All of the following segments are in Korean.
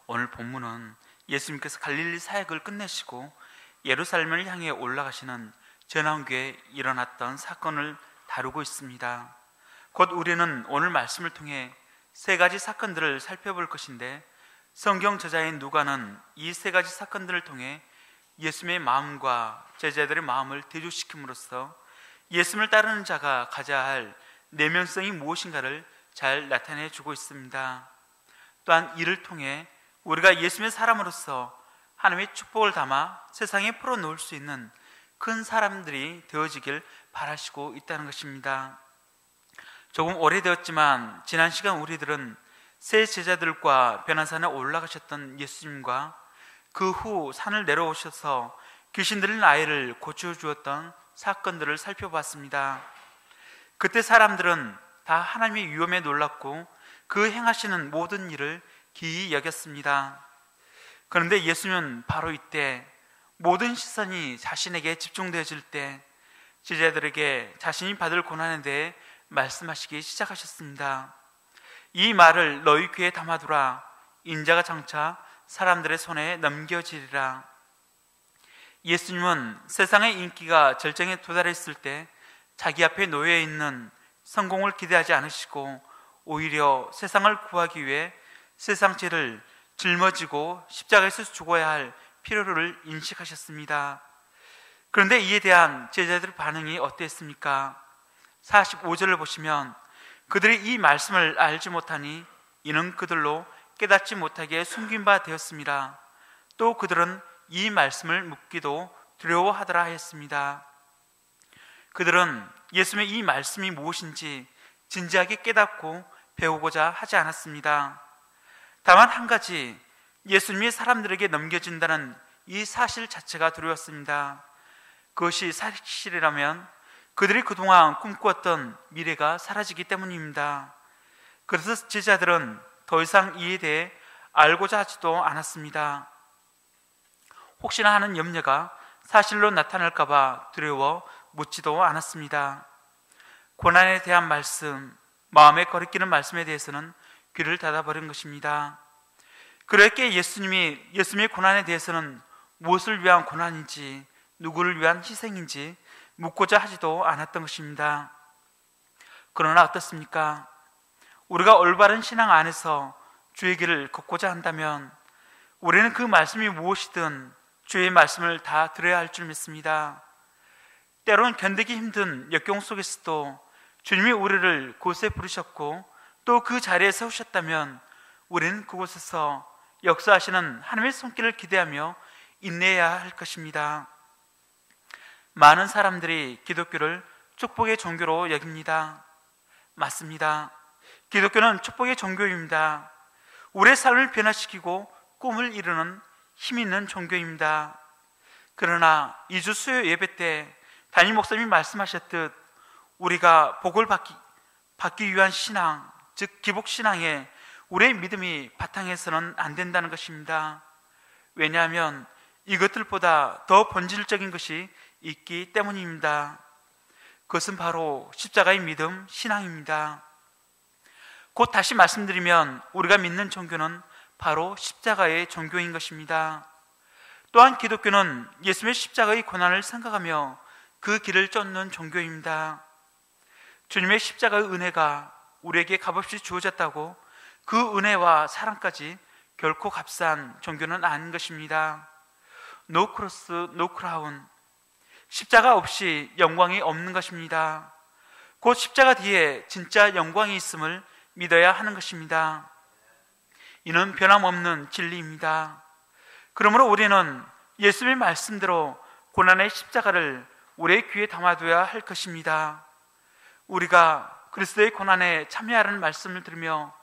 오늘 본문은 예수님께서 갈릴리 사역을 끝내시고 예루살렘을 향해 올라가시는 전환교에 일어났던 사건을 다루고 있습니다. 곧 우리는 오늘 말씀을 통해 세 가지 사건들을 살펴볼 것인데, 성경 저자인 누가는 이 세 가지 사건들을 통해 예수님의 마음과 제자들의 마음을 대조시킴으로써 예수님을 따르는 자가 가져야 할 내면성이 무엇인가를 잘 나타내 주고 있습니다. 또한 이를 통해 우리가 예수님의 사람으로서 하나님의 축복을 담아 세상에 풀어놓을 수 있는 큰 사람들이 되어지길 바라시고 있다는 것입니다. 조금 오래되었지만 지난 시간 우리들은 세 제자들과 변화산에 올라가셨던 예수님과 그 후 산을 내려오셔서 귀신 들린 아이를 고쳐주었던 사건들을 살펴봤습니다. 그때 사람들은 다 하나님의 위엄에 놀랐고 그 행하시는 모든 일을 기이 여겼습니다. 그런데 예수님은 바로 이때 모든 시선이 자신에게 집중되어질 때 제자들에게 자신이 받을 고난에 대해 말씀하시기 시작하셨습니다. 이 말을 너희 귀에 담아두라. 인자가 장차 사람들의 손에 넘겨지리라. 예수님은 세상의 인기가 절정에 도달했을 때 자기 앞에 놓여 있는 성공을 기대하지 않으시고 오히려 세상을 구하기 위해 세상 죄를 짊어지고 십자가에서 죽어야 할 필요를 인식하셨습니다. 그런데 이에 대한 제자들의 반응이 어땠습니까? 45절을 보시면 그들이 이 말씀을 알지 못하니 이는 그들로 깨닫지 못하게 숨긴 바 되었습니다. 또 그들은 이 말씀을 묻기도 두려워하더라 했습니다. 그들은 예수님의 이 말씀이 무엇인지 진지하게 깨닫고 배우고자 하지 않았습니다. 다만 한 가지, 예수님이 사람들에게 넘겨진다는 이 사실 자체가 두려웠습니다. 그것이 사실이라면 그들이 그동안 꿈꾸었던 미래가 사라지기 때문입니다. 그래서 제자들은 더 이상 이에 대해 알고자 하지도 않았습니다. 혹시나 하는 염려가 사실로 나타날까 봐 두려워 묻지도 않았습니다. 고난에 대한 말씀, 마음에 거리끼는 말씀에 대해서는 귀를 닫아버린 것입니다. 그렇게 예수님의 고난에 대해서는 무엇을 위한 고난인지, 누구를 위한 희생인지 묻고자 하지도 않았던 것입니다. 그러나 어떻습니까? 우리가 올바른 신앙 안에서 주의 길을 걷고자 한다면 우리는 그 말씀이 무엇이든 주의 말씀을 다 들어야 할 줄 믿습니다. 때로는 견디기 힘든 역경 속에서도 주님이 우리를 곳에 부르셨고 또 그 자리에 세우셨다면 우리는 그곳에서 역사하시는 하나님의 손길을 기대하며 인내해야 할 것입니다. 많은 사람들이 기독교를 축복의 종교로 여깁니다. 맞습니다. 기독교는 축복의 종교입니다. 우리의 삶을 변화시키고 꿈을 이루는 힘 있는 종교입니다. 그러나 2주 수요 예배 때 담임 목사님이 말씀하셨듯 우리가 복을 받기 위한 신앙, 즉 기복신앙에 우리의 믿음이 바탕해서는 안 된다는 것입니다. 왜냐하면 이것들보다 더 본질적인 것이 있기 때문입니다. 그것은 바로 십자가의 믿음, 신앙입니다. 곧 다시 말씀드리면 우리가 믿는 종교는 바로 십자가의 종교인 것입니다. 또한 기독교는 예수님의 십자가의 고난을 생각하며 그 길을 쫓는 종교입니다. 주님의 십자가의 은혜가 우리에게 값없이 주어졌다고 그 은혜와 사랑까지 결코 값싼 종교는 아닌 것입니다. No cross, no crown. 십자가 없이 영광이 없는 것입니다. 곧 십자가 뒤에 진짜 영광이 있음을 믿어야 하는 것입니다. 이는 변함없는 진리입니다. 그러므로 우리는 예수님의 말씀대로 고난의 십자가를 우리의 귀에 담아둬야 할 것입니다. 우리가 그리스도의 고난에 참여하라는 말씀을 들으며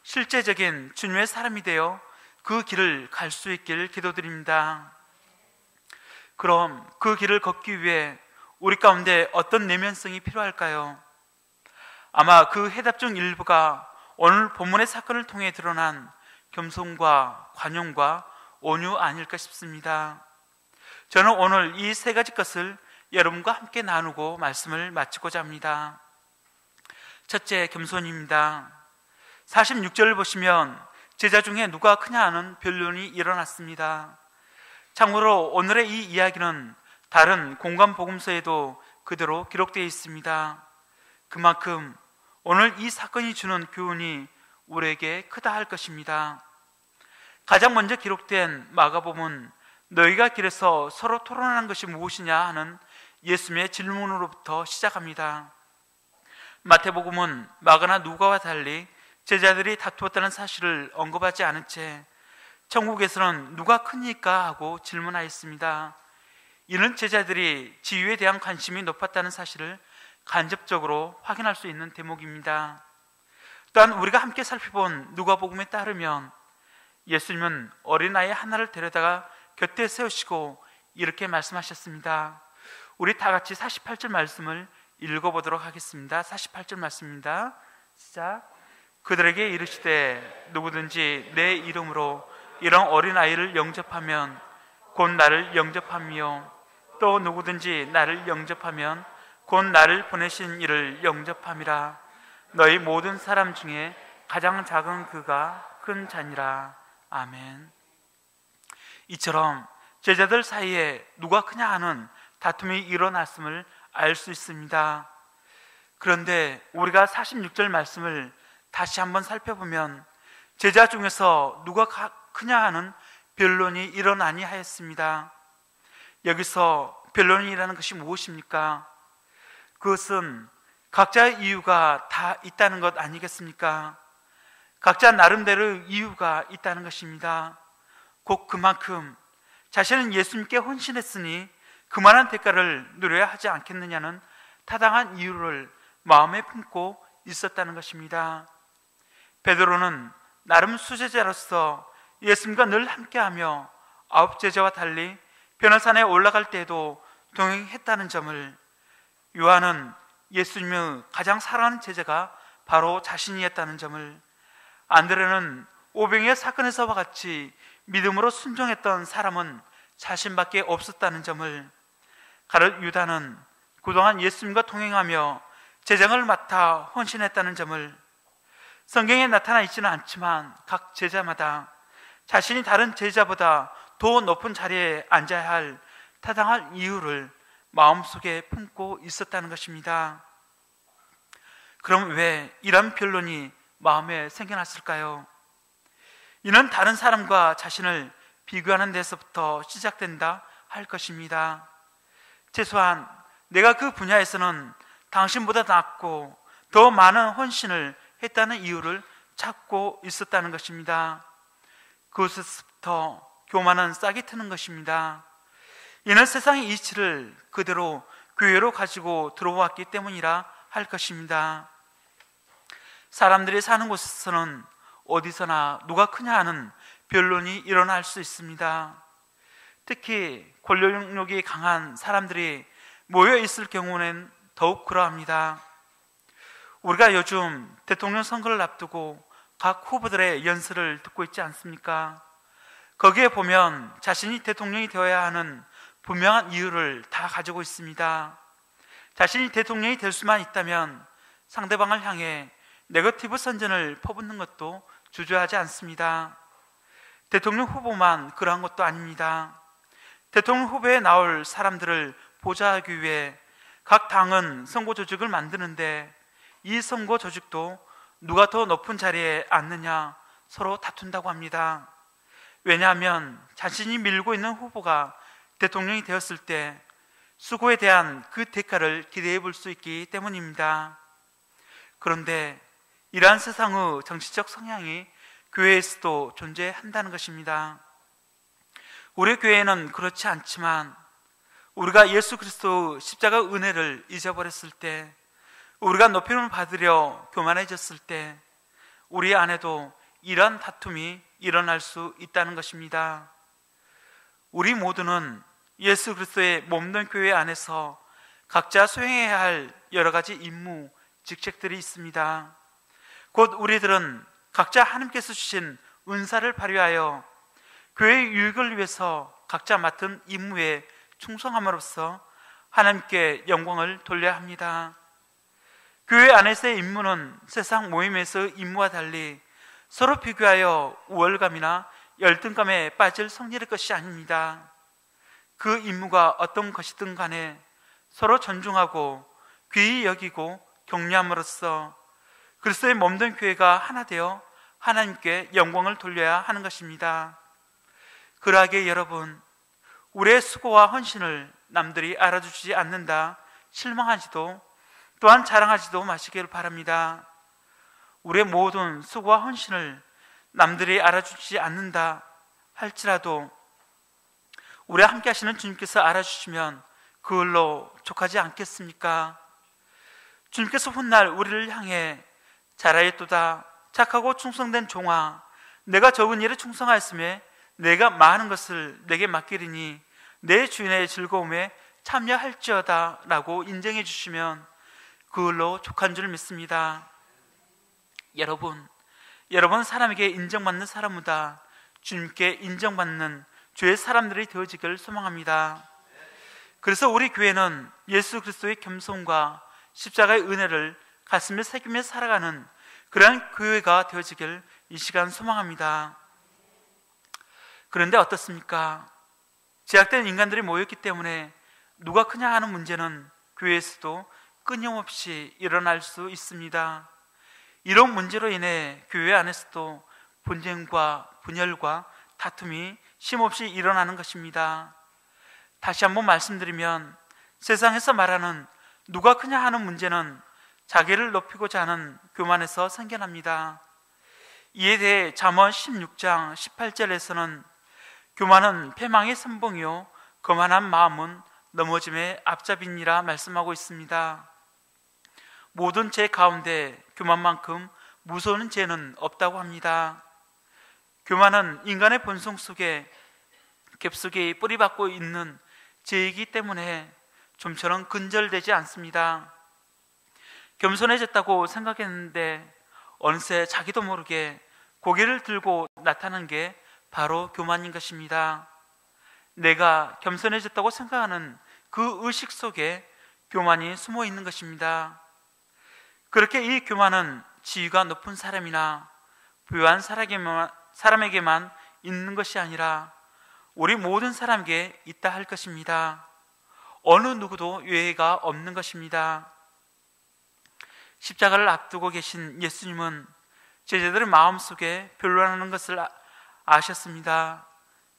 실제적인 주님의 사람이 되어 그 길을 갈 수 있길 기도드립니다. 그럼 그 길을 걷기 위해 우리 가운데 어떤 내면성이 필요할까요? 아마 그 해답 중 일부가 오늘 본문의 사건을 통해 드러난 겸손과 관용과 온유 아닐까 싶습니다. 저는 오늘 이 세 가지 것을 여러분과 함께 나누고 말씀을 마치고자 합니다. 첫째, 겸손입니다. 46절을 보시면 제자 중에 누가 크냐 하는 변론이 일어났습니다. 참고로 오늘의 이 이야기는 다른 공관 복음서에도 그대로 기록되어 있습니다. 그만큼 오늘 이 사건이 주는 교훈이 우리에게 크다 할 것입니다. 가장 먼저 기록된 마가복음은 너희가 길에서 서로 토론하는 것이 무엇이냐 하는 예수님의 질문으로부터 시작합니다. 마태복음은 마가나 누가와 달리 제자들이 다투었다는 사실을 언급하지 않은 채 천국에서는 누가 크니까 하고 질문하였습니다. 이는 제자들이 지위에 대한 관심이 높았다는 사실을 간접적으로 확인할 수 있는 대목입니다. 또한 우리가 함께 살펴본 누가복음에 따르면 예수님은 어린아이 하나를 데려다가 곁에 세우시고 이렇게 말씀하셨습니다. 우리 다 같이 48절 말씀을 읽어보도록 하겠습니다. 48절 말씀입니다. 시작. 그들에게 이르시되 누구든지 내 이름으로 이런 어린아이를 영접하면 곧 나를 영접하며 또 누구든지 나를 영접하면 곧 나를 보내신 이를 영접함이라. 너희 모든 사람 중에 가장 작은 그가 큰 자니라. 아멘. 이처럼 제자들 사이에 누가 크냐 하는 다툼이 일어났음을 알 수 있습니다. 그런데 우리가 46절 말씀을 다시 한번 살펴보면 제자 중에서 누가 크냐 하는 변론이 일어나니 하였습니다. 여기서 변론이라는 것이 무엇입니까? 그것은 각자의 이유가 다 있다는 것 아니겠습니까? 각자 나름대로의 이유가 있다는 것입니다. 곧 그만큼 자신은 예수님께 헌신했으니 그만한 대가를 누려야 하지 않겠느냐는 타당한 이유를 마음에 품고 있었다는 것입니다. 베드로는 나름 수제자로서 예수님과 늘 함께하며 9제자와 달리 변호산에 올라갈 때에도 동행했다는 점을, 요한은 예수님의 가장 사랑하는 제자가 바로 자신이었다는 점을, 안드레는 오병이의 사건에서와 같이 믿음으로 순종했던 사람은 자신밖에 없었다는 점을, 가룟 유다는 그동안 예수님과 동행하며 제장을 맡아 헌신했다는 점을, 성경에 나타나 있지는 않지만 각 제자마다 자신이 다른 제자보다 더 높은 자리에 앉아야 할 타당한 이유를 마음속에 품고 있었다는 것입니다. 그럼 왜 이런 변론이 마음에 생겨났을까요? 이는 다른 사람과 자신을 비교하는 데서부터 시작된다 할 것입니다. 최소한 내가 그 분야에서는 당신보다 낫고 더 많은 헌신을 했다는 이유를 찾고 있었다는 것입니다. 그것에서부터 교만은 싹이 트는 것입니다. 이는 세상의 이치를 그대로 교회로 가지고 들어왔기 때문이라 할 것입니다. 사람들이 사는 곳에서는 어디서나 누가 크냐 하는 변론이 일어날 수 있습니다. 특히 권력욕이 강한 사람들이 모여 있을 경우는 더욱 그러합니다. 우리가 요즘 대통령 선거를 앞두고 각 후보들의 연설을 듣고 있지 않습니까? 거기에 보면 자신이 대통령이 되어야 하는 분명한 이유를 다 가지고 있습니다. 자신이 대통령이 될 수만 있다면 상대방을 향해 네거티브 선전을 퍼붓는 것도 주저하지 않습니다. 대통령 후보만 그러한 것도 아닙니다. 대통령 후보에 나올 사람들을 보좌하기 위해 각 당은 선거 조직을 만드는데 이 선거 조직도 누가 더 높은 자리에 앉느냐 서로 다툰다고 합니다. 왜냐하면 자신이 밀고 있는 후보가 대통령이 되었을 때 수고에 대한 그 대가를 기대해 볼 수 있기 때문입니다. 그런데 이러한 세상의 정치적 성향이 교회에서도 존재한다는 것입니다. 우리 교회는 그렇지 않지만 우리가 예수 그리스도 십자가 은혜를 잊어버렸을 때, 우리가 높임을 받으려 교만해졌을 때 우리 안에도 이러한 다툼이 일어날 수 있다는 것입니다. 우리 모두는 예수 그리스도의 몸된 교회 안에서 각자 수행해야 할 여러 가지 임무, 직책들이 있습니다. 곧 우리들은 각자 하나님께서 주신 은사를 발휘하여 교회의 유익을 위해서 각자 맡은 임무에 충성함으로써 하나님께 영광을 돌려야 합니다. 교회 안에서의 임무는 세상 모임에서의 임무와 달리 서로 비교하여 우월감이나 열등감에 빠질 성질의 것이 아닙니다. 그 임무가 어떤 것이든 간에 서로 존중하고 귀히 여기고 격려함으로써 그리스도의 몸된 교회가 하나 되어 하나님께 영광을 돌려야 하는 것입니다. 그러하기에 여러분, 우리의 수고와 헌신을 남들이 알아주지 않는다 실망하지도 또한 자랑하지도 마시기를 바랍니다. 우리의 모든 수고와 헌신을 남들이 알아주지 않는다 할지라도 우리와 함께 하시는 주님께서 알아주시면 그걸로 족하지 않겠습니까? 주님께서 훗날 우리를 향해 잘하였도다 착하고 충성된 종아, 내가 적은 일에 충성하였음에 내가 많은 것을 내게 맡기리니 내 주인의 즐거움에 참여할지어다 라고 인정해 주시면 그걸로 족한 줄 믿습니다. 여러분 사람에게 인정받는 사람보다 주님께 인정받는 주의 사람들이 되어지기를 소망합니다. 그래서 우리 교회는 예수 그리스도의 겸손과 십자가의 은혜를 가슴에 새기며 살아가는 그러한 교회가 되어지길 이 시간 소망합니다. 그런데 어떻습니까? 제약된 인간들이 모였기 때문에 누가 크냐 하는 문제는 교회에서도 끊임없이 일어날 수 있습니다. 이런 문제로 인해 교회 안에서도 분쟁과 분열과 다툼이 쉼없이 일어나는 것입니다. 다시 한번 말씀드리면 세상에서 말하는 누가 크냐 하는 문제는 자기를 높이고자 하는 교만에서 생겨납니다. 이에 대해 잠언 16장 18절에서는 교만은 패망의 선봉이요 거만한 마음은 넘어짐의 앞잡이니라 말씀하고 있습니다. 모든 죄 가운데 교만만큼 무서운 죄는 없다고 합니다. 교만은 인간의 본성 속에 깊숙이 뿌리박고 있는 죄이기 때문에 좀처럼 근절되지 않습니다. 겸손해졌다고 생각했는데 어느새 자기도 모르게 고개를 들고 나타나는 게 바로 교만인 것입니다. 내가 겸손해졌다고 생각하는 그 의식 속에 교만이 숨어 있는 것입니다. 그렇게 이 교만은 지위가 높은 사람이나 부유한 사람에게만 있는 것이 아니라 우리 모든 사람에게 있다 할 것입니다. 어느 누구도 예외가 없는 것입니다. 십자가를 앞두고 계신 예수님은 제자들의 마음속에 변론하는 것을 아셨습니다.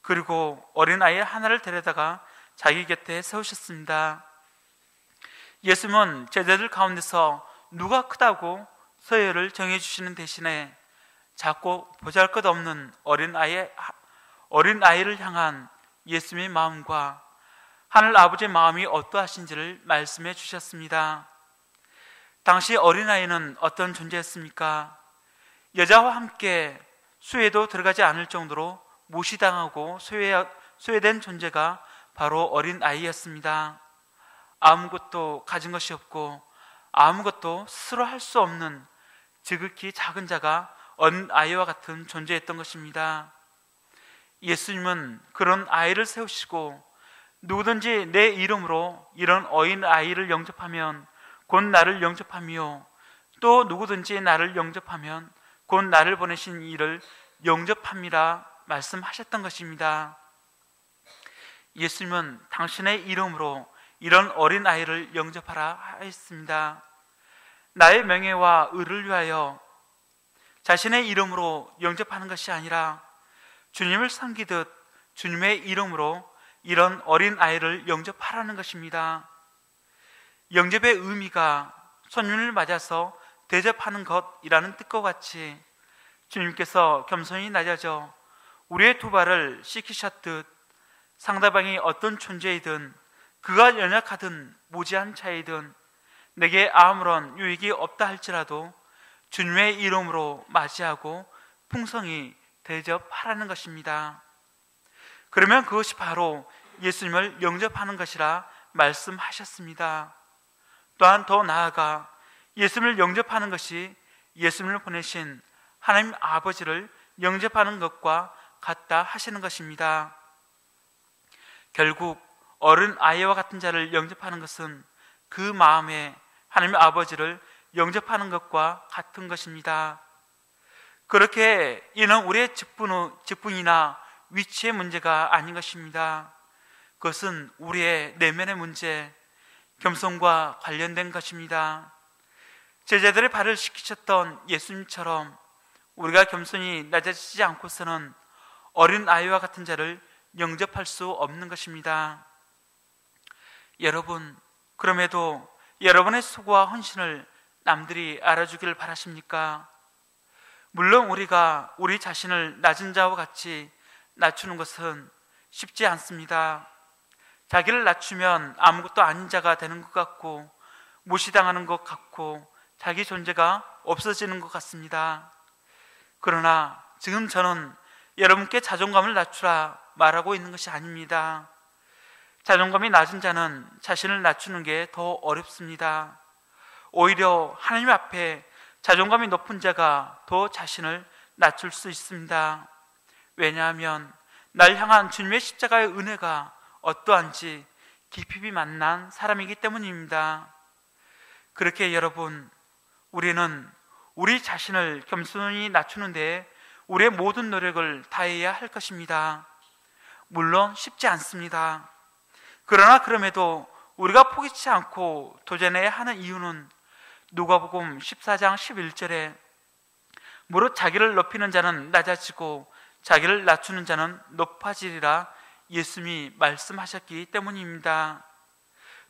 그리고 어린아이 하나를 데려다가 자기 곁에 세우셨습니다. 예수님은 제자들 가운데서 누가 크다고 서열을 정해주시는 대신에 작고 보잘것없는 어린아이를 향한 예수님의 마음과 하늘 아버지의 마음이 어떠하신지를 말씀해 주셨습니다. 당시 어린아이는 어떤 존재였습니까? 여자와 함께 수에도 들어가지 않을 정도로 무시당하고 소외된 존재가 바로 어린아이였습니다. 아무것도 가진 것이 없고 아무것도 스스로 할 수 없는 지극히 작은 자가 어린아이와 같은 존재였던 것입니다. 예수님은 그런 아이를 세우시고 누구든지 내 이름으로 이런 어린아이를 영접하면 곧 나를 영접하며 또 누구든지 나를 영접하면 곧 나를 보내신 이를 영접함이라 말씀하셨던 것입니다. 예수님은 당신의 이름으로 이런 어린아이를 영접하라 하였습니다. 나의 명예와 의를 위하여 자신의 이름으로 영접하는 것이 아니라 주님을 섬기듯 주님의 이름으로 이런 어린아이를 영접하라는 것입니다. 영접의 의미가 손님을 맞아서 대접하는 것이라는 뜻과 같이 주님께서 겸손히 낮아져 우리의 두 발을 씻기셨듯 상대방이 어떤 존재이든 그가 연약하든 무지한 자이든 내게 아무런 유익이 없다 할지라도 주님의 이름으로 맞이하고 풍성히 대접하라는 것입니다. 그러면 그것이 바로 예수님을 영접하는 것이라 말씀하셨습니다. 또한 더 나아가 예수님을 영접하는 것이 예수님을 보내신 하나님 아버지를 영접하는 것과 같다 하시는 것입니다. 결국 어른아이와 같은 자를 영접하는 것은 그 마음에 하나님 아버지를 영접하는 것과 같은 것입니다. 그렇게 이는 우리의 직분이나 위치의 문제가 아닌 것입니다. 그것은 우리의 내면의 문제, 겸손과 관련된 것입니다. 제자들의 발을 씻기셨던 예수님처럼 우리가 겸손히 낮아지지 않고서는 어린 아이와 같은 자를 영접할 수 없는 것입니다. 여러분, 그럼에도 여러분의 수고와 헌신을 남들이 알아주기를 바라십니까? 물론 우리가 우리 자신을 낮은 자와 같이 낮추는 것은 쉽지 않습니다. 자기를 낮추면 아무것도 아닌 자가 되는 것 같고, 무시당하는 것 같고, 자기 존재가 없어지는 것 같습니다. 그러나 지금 저는 여러분께 자존감을 낮추라 말하고 있는 것이 아닙니다. 자존감이 낮은 자는 자신을 낮추는 게 더 어렵습니다. 오히려 하나님 앞에 자존감이 높은 자가 더 자신을 낮출 수 있습니다. 왜냐하면 날 향한 주님의 십자가의 은혜가 어떠한지 깊이 만난 사람이기 때문입니다. 그렇게 여러분, 우리는 우리 자신을 겸손히 낮추는 데 우리의 모든 노력을 다해야 할 것입니다. 물론 쉽지 않습니다. 그러나 그럼에도 우리가 포기치 않고 도전해야 하는 이유는 누가복음 14장 11절에 무릇 자기를 높이는 자는 낮아지고 자기를 낮추는 자는 높아지리라 예수님이 말씀하셨기 때문입니다.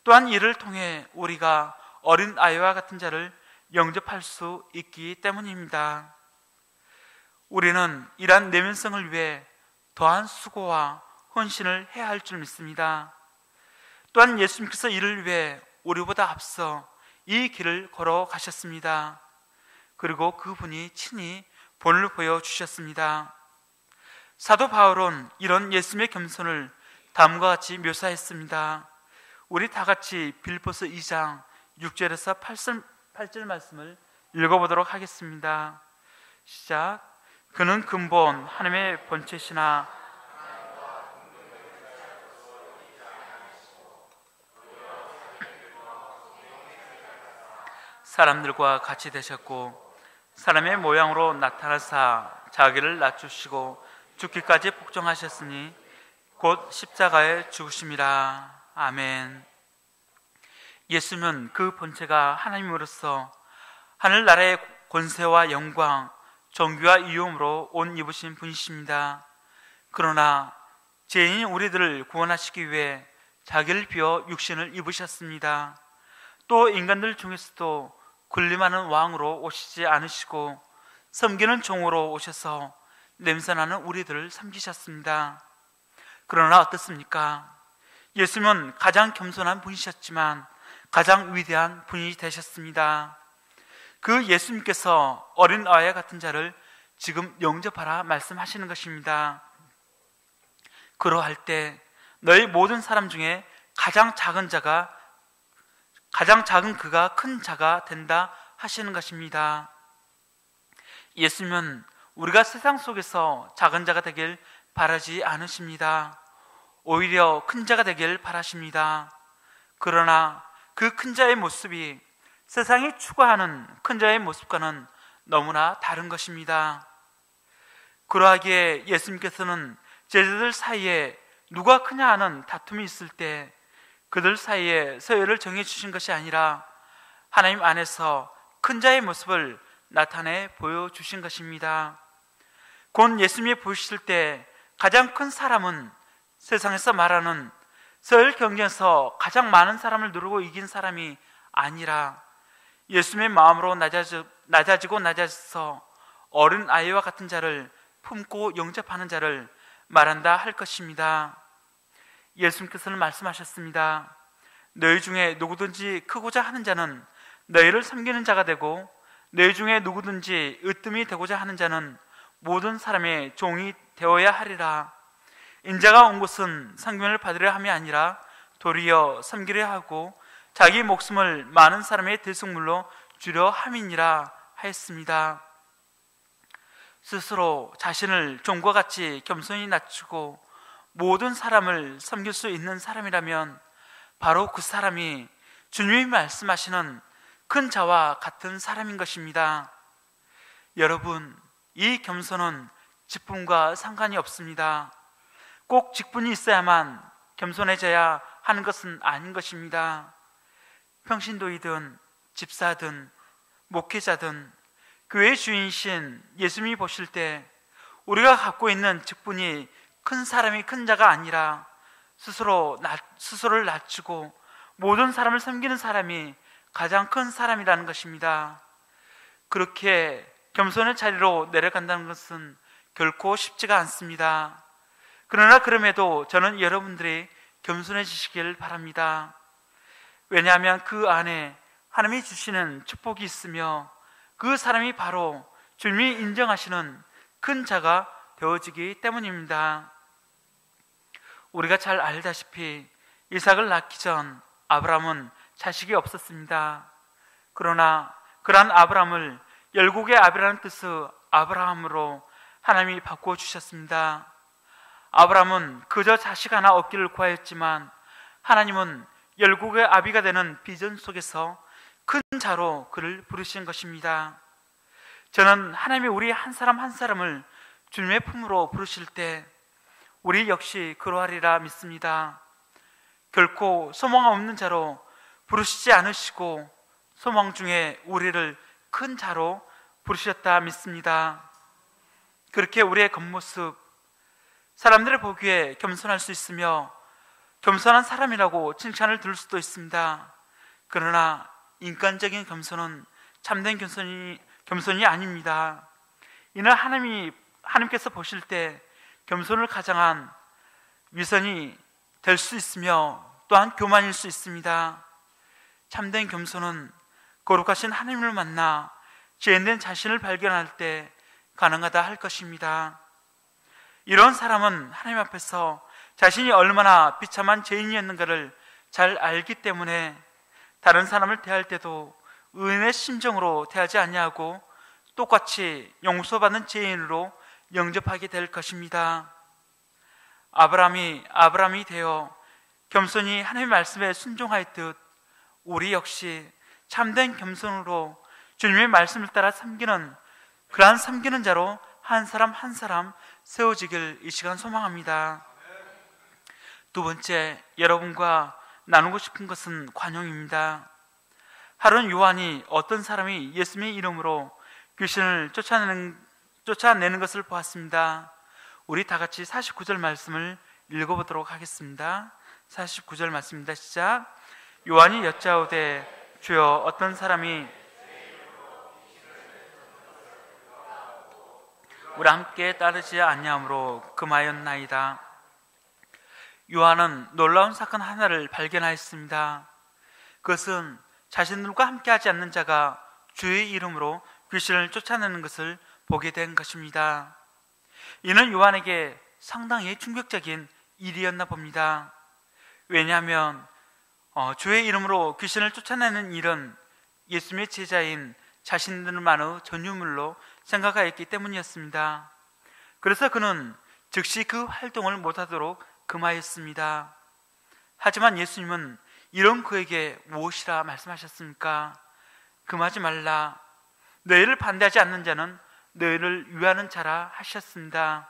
또한 이를 통해 우리가 어린 아이와 같은 자를 영접할 수 있기 때문입니다. 우리는 이러한 내면성을 위해 더한 수고와 헌신을 해야 할 줄 믿습니다. 또한 예수님께서 이를 위해 우리보다 앞서 이 길을 걸어가셨습니다. 그리고 그분이 친히 본을 보여주셨습니다. 사도 바울은 이런 예수님의 겸손을 다음과 같이 묘사했습니다. 우리 다 같이 빌립보서 2장 6절에서 8절 말씀을 읽어보도록 하겠습니다. 시작. 그는 근본 하나님의 본체시나 사람들과 같이 되셨고 사람의 모양으로 나타나사 자기를 낮추시고 죽기까지 복종하셨으니 곧 십자가에 죽으심이라. 아멘. 예수는 그 본체가 하나님으로서 하늘나라의 권세와 영광, 존귀와 위엄으로 옷 입으신 분이십니다. 그러나 죄인인 우리들을 구원하시기 위해 자기를 비워 육신을 입으셨습니다. 또 인간들 중에서도 군림하는 왕으로 오시지 않으시고 섬기는 종으로 오셔서 냄새나는 우리들을 섬기셨습니다. 그러나 어떻습니까? 예수님은 가장 겸손한 분이셨지만 가장 위대한 분이 되셨습니다. 그 예수님께서 어린 아이와 같은 자를 지금 영접하라 말씀하시는 것입니다. 그러할 때 너희 모든 사람 중에 가장 작은 그가 큰 자가 된다 하시는 것입니다. 예수님은 우리가 세상 속에서 작은 자가 되길 바라지 않으십니다. 오히려 큰 자가 되길 바라십니다. 그러나 그 큰 자의 모습이 세상이 추구하는 큰 자의 모습과는 너무나 다른 것입니다. 그러하기에 예수님께서는 제자들 사이에 누가 크냐 하는 다툼이 있을 때 그들 사이에 서열을 정해주신 것이 아니라 하나님 안에서 큰 자의 모습을 나타내 보여주신 것입니다. 곧 예수님이 보이실 때 가장 큰 사람은 세상에서 말하는 서열 경쟁에서 가장 많은 사람을 누르고 이긴 사람이 아니라 예수님의 마음으로 낮아지고 낮아져서 어린 아이와 같은 자를 품고 영접하는 자를 말한다 할 것입니다. 예수님께서는 말씀하셨습니다. 너희 중에 누구든지 크고자 하는 자는 너희를 섬기는 자가 되고 너희 중에 누구든지 으뜸이 되고자 하는 자는 모든 사람의 종이 되어야 하리라. 인자가 온 것은 상급을 받으려 함이 아니라 도리어 섬기려 하고 자기 목숨을 많은 사람의 대속물로 주려 함이니라 하였습니다. 스스로 자신을 종과 같이 겸손히 낮추고 모든 사람을 섬길 수 있는 사람이라면 바로 그 사람이 주님이 말씀하시는 큰 자와 같은 사람인 것입니다. 여러분, 이 겸손은 직분과 상관이 없습니다. 꼭 직분이 있어야만 겸손해져야 하는 것은 아닌 것입니다. 평신도이든 집사든 목회자든 교회의 주인이신 예수님이 보실 때 우리가 갖고 있는 직분이 큰 사람이 큰 자가 아니라 스스로를 낮추고 모든 사람을 섬기는 사람이 가장 큰 사람이라는 것입니다. 그렇게 겸손의 자리로 내려간다는 것은 결코 쉽지가 않습니다. 그러나 그럼에도 저는 여러분들이 겸손해지시길 바랍니다. 왜냐하면 그 안에 하나님이 주시는 축복이 있으며 그 사람이 바로 주님이 인정하시는 큰 자가 되어지기 때문입니다. 우리가 잘 알다시피 이삭을 낳기 전 아브라함은 자식이 없었습니다. 그러나 그러한 아브라함을 열국의 아비라는 뜻의 아브라함으로 하나님이 바꾸어 주셨습니다. 아브라함은 그저 자식 하나 얻기를 구하였지만 하나님은 열국의 아비가 되는 비전 속에서 큰 자로 그를 부르신 것입니다. 저는 하나님이 우리 한 사람 한 사람을 주님의 품으로 부르실 때 우리 역시 그러하리라 믿습니다. 결코 소망 없는 자로 부르시지 않으시고 소망 중에 우리를 큰 자로 부르셨다 믿습니다. 그렇게 우리의 겉모습, 사람들의 보기에 겸손할 수 있으며 겸손한 사람이라고 칭찬을 들을 수도 있습니다. 그러나 인간적인 겸손은 참된 겸손이 아닙니다. 이는 하나님께서 보실 때 겸손을 가장한 위선이 될 수 있으며 또한 교만일 수 있습니다. 참된 겸손은 거룩하신 하나님을 만나 죄인된 자신을 발견할 때 가능하다 할 것입니다. 이런 사람은 하나님 앞에서 자신이 얼마나 비참한 죄인이었는가를 잘 알기 때문에 다른 사람을 대할 때도 의인의 심정으로 대하지 아니하고 똑같이 용서받는 죄인으로 영접하게 될 것입니다. 아브라함이 되어 겸손히 하나님의 말씀에 순종하였듯 우리 역시 참된 겸손으로 주님의 말씀을 따라 섬기는 그러한 섬기는 자로 한 사람 한 사람 세워지길 이 시간 소망합니다. 두 번째, 여러분과 나누고 싶은 것은 관용입니다. 하루는 요한이 어떤 사람이 예수님의 이름으로 귀신을 쫓아내는 것을 보았습니다. 우리 다 같이 49절 말씀을 읽어보도록 하겠습니다. 49절 말씀입니다. 시작. 요한이 여짜오되 주여 어떤 사람이 우리 함께 따르지 아니하므로 금하였나이다. 요한은 놀라운 사건 하나를 발견하였습니다. 그것은 자신들과 함께하지 않는 자가 주의 이름으로 귀신을 쫓아내는 것을 보게 된 것입니다. 이는 요한에게 상당히 충격적인 일이었나 봅니다. 왜냐하면 주의 이름으로 귀신을 쫓아내는 일은 예수님의 제자인 자신들만의 전유물로 생각하였기 때문이었습니다. 그래서 그는 즉시 그 활동을 못하도록 금하였습니다. 하지만 예수님은 이런 그에게 무엇이라 말씀하셨습니까? 금하지 말라. 너희를 반대하지 않는 자는 너희를 위하는 자라 하셨습니다.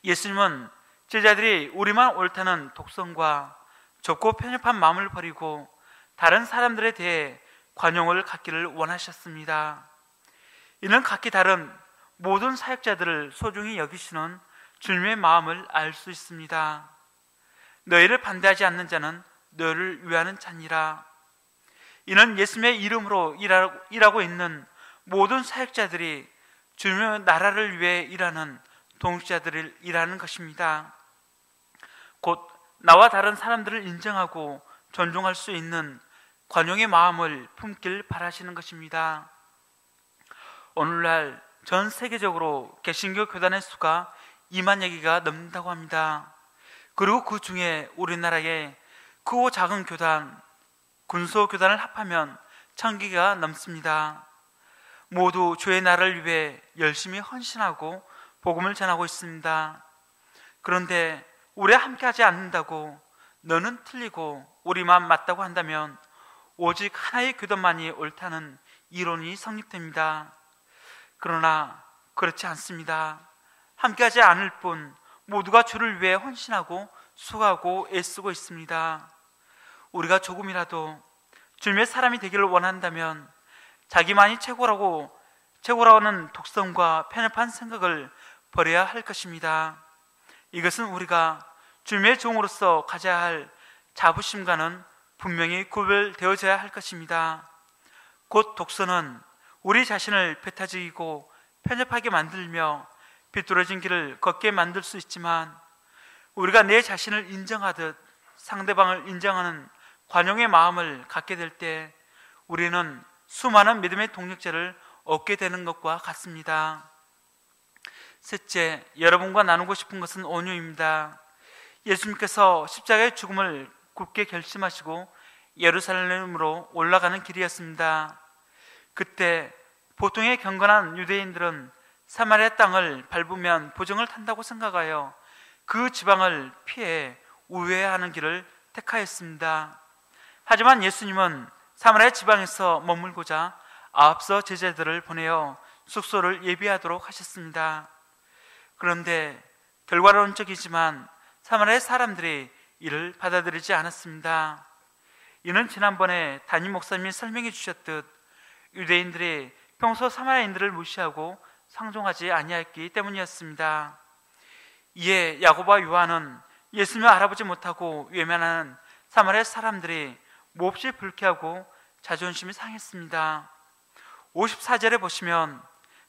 예수님은 제자들이 우리만 옳다는 독성과 좁고 편협한 마음을 버리고 다른 사람들에 대해 관용을 갖기를 원하셨습니다. 이는 각기 다른 모든 사역자들을 소중히 여기시는 주님의 마음을 알 수 있습니다. 너희를 반대하지 않는 자는 너희를 위하는 자니라. 이는 예수님의 이름으로 일하고 있는 모든 사역자들이 주님의 나라를 위해 일하는 동역자들이라는 것입니다. 곧 나와 다른 사람들을 인정하고 존중할 수 있는 관용의 마음을 품길 바라시는 것입니다. 오늘날 전 세계적으로 개신교 교단의 수가 2만여 개가 넘는다고 합니다. 그리고 그 중에 우리나라의 크고 작은 교단, 군소교단을 합하면 1000개가 넘습니다. 모두 주의 나라를 위해 열심히 헌신하고 복음을 전하고 있습니다. 그런데 우리와 함께하지 않는다고 너는 틀리고 우리만 맞다고 한다면 오직 하나의 교단만이 옳다는 이론이 성립됩니다. 그러나 그렇지 않습니다. 함께하지 않을 뿐 모두가 주를 위해 헌신하고 수고하고 애쓰고 있습니다. 우리가 조금이라도 주님의 사람이 되기를 원한다면 자기만이 최고라는 독성과 편협한 생각을 버려야 할 것입니다. 이것은 우리가 주님의 종으로서 가져야 할 자부심과는 분명히 구별되어져야 할 것입니다. 곧 독서는 우리 자신을 배타적이고 편협하게 만들며 비뚤어진 길을 걷게 만들 수 있지만, 우리가 내 자신을 인정하듯 상대방을 인정하는 관용의 마음을 갖게 될 때 우리는 수많은 믿음의 동력자를 얻게 되는 것과 같습니다. 셋째, 여러분과 나누고 싶은 것은 온유입니다. 예수님께서 십자가의 죽음을 굳게 결심하시고 예루살렘으로 올라가는 길이었습니다. 그때 보통의 경건한 유대인들은 사마리아 땅을 밟으면 보정을 탄다고 생각하여 그 지방을 피해 우회하는 길을 택하였습니다. 하지만 예수님은 사마리아 지방에서 머물고자 앞서 제자들을 보내어 숙소를 예비하도록 하셨습니다. 그런데 결과론적이지만 사마리아 사람들이 이를 받아들이지 않았습니다. 이는 지난번에 담임 목사님이 설명해 주셨듯 유대인들이 평소 사마리아인들을 무시하고 상종하지 아니하였기 때문이었습니다. 이에 야고보와 요한은 예수님을 알아보지 못하고 외면하는 사마리아 사람들이 몹시 불쾌하고 자존심이 상했습니다. 54절에 보시면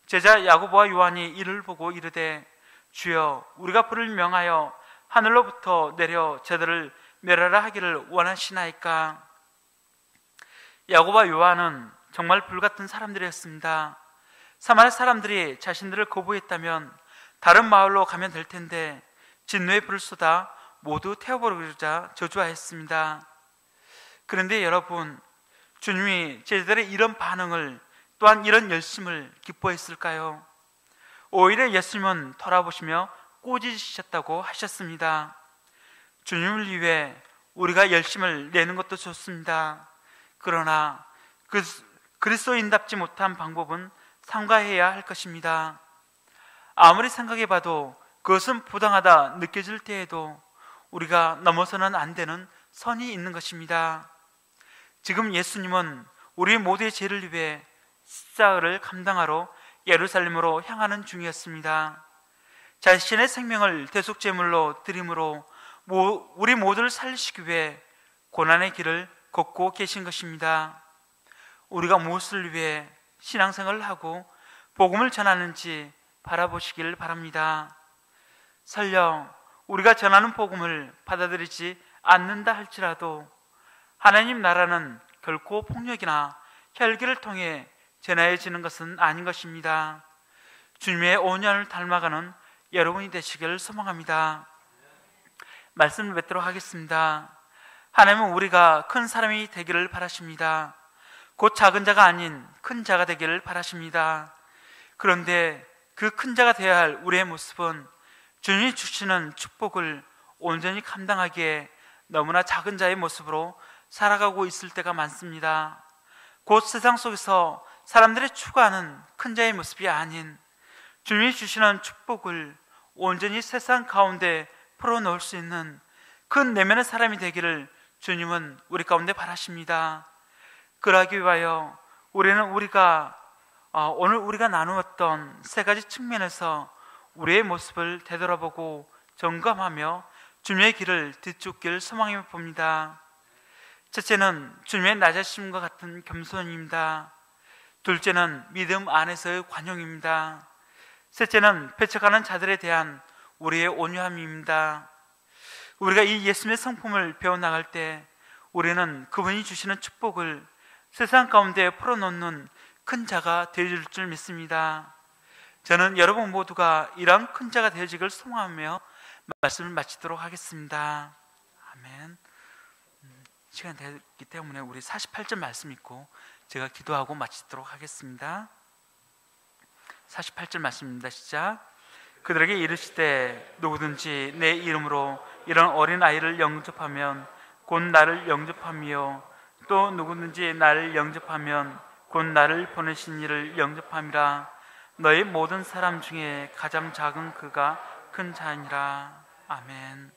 제자 야고보와 요한이 이를 보고 이르되 주여, 우리가 불을 명하여 하늘로부터 내려 저들을 멸하라 하기를 원하시나이까? 야고보와 요한은 정말 불같은 사람들이었습니다. 사마리아 사람들이 자신들을 거부했다면 다른 마을로 가면 될 텐데 진노의 불을 쏟아 모두 태워버리고자 저주하였습니다. 그런데 여러분, 주님이 제자들의 이런 반응을, 또한 이런 열심을 기뻐했을까요? 오히려 예수님은 돌아보시며 꾸짖으셨다고 하셨습니다. 주님을 위해 우리가 열심을 내는 것도 좋습니다. 그러나 그리스도인답지 못한 방법은 삼가해야 할 것입니다. 아무리 생각해봐도 그것은 부당하다 느껴질 때에도 우리가 넘어서는 안 되는 선이 있는 것입니다. 지금 예수님은 우리 모두의 죄를 위해 십자가를 감당하러 예루살렘으로 향하는 중이었습니다. 자신의 생명을 대속제물로 드림으로 우리 모두를 살리시기 위해 고난의 길을 걷고 계신 것입니다. 우리가 무엇을 위해 신앙생활을 하고 복음을 전하는지 바라보시길 바랍니다. 설령 우리가 전하는 복음을 받아들이지 않는다 할지라도 하나님 나라는 결코 폭력이나 혈기를 통해 전해지는 것은 아닌 것입니다. 주님의 온유함을 닮아가는 여러분이 되시기를 소망합니다. 말씀을 맺도록 하겠습니다. 하나님은 우리가 큰 사람이 되기를 바라십니다. 곧 작은 자가 아닌 큰 자가 되기를 바라십니다. 그런데 그 큰 자가 되어야 할 우리의 모습은 주님이 주시는 축복을 온전히 감당하기에 너무나 작은 자의 모습으로 살아가고 있을 때가 많습니다. 곧 세상 속에서 사람들이 추구하는 큰 자의 모습이 아닌 주님이 주시는 축복을 온전히 세상 가운데 풀어놓을 수 있는 큰 내면의 사람이 되기를 주님은 우리 가운데 바라십니다. 그러기 위하여 우리는 오늘 우리가 나누었던 세 가지 측면에서 우리의 모습을 되돌아보고 점검하며 주님의 길을 뒤쫓길 소망해 봅니다. 첫째는 주님의 낮아심과 같은 겸손입니다. 둘째는 믿음 안에서의 관용입니다. 셋째는 배척하는 자들에 대한 우리의 온유함입니다. 우리가 이 예수님의 성품을 배워나갈 때 우리는 그분이 주시는 축복을 세상 가운데 풀어놓는 큰 자가 되어질 줄 믿습니다. 저는 여러분 모두가 이러한 큰 자가 되어지길 소망하며 말씀을 마치도록 하겠습니다. 아멘. 시간이 됐기 때문에 우리 48절 말씀 읽고 제가 기도하고 마치도록 하겠습니다. 48절 말씀입니다. 시작. 그들에게 이르시되 누구든지 내 이름으로 이런 어린 아이를 영접하면 곧 나를 영접함이요 또 누구든지 나를 영접하면 곧 나를 보내신 이를 영접함이라. 너희 모든 사람 중에 가장 작은 그가 큰 자니라. 아멘.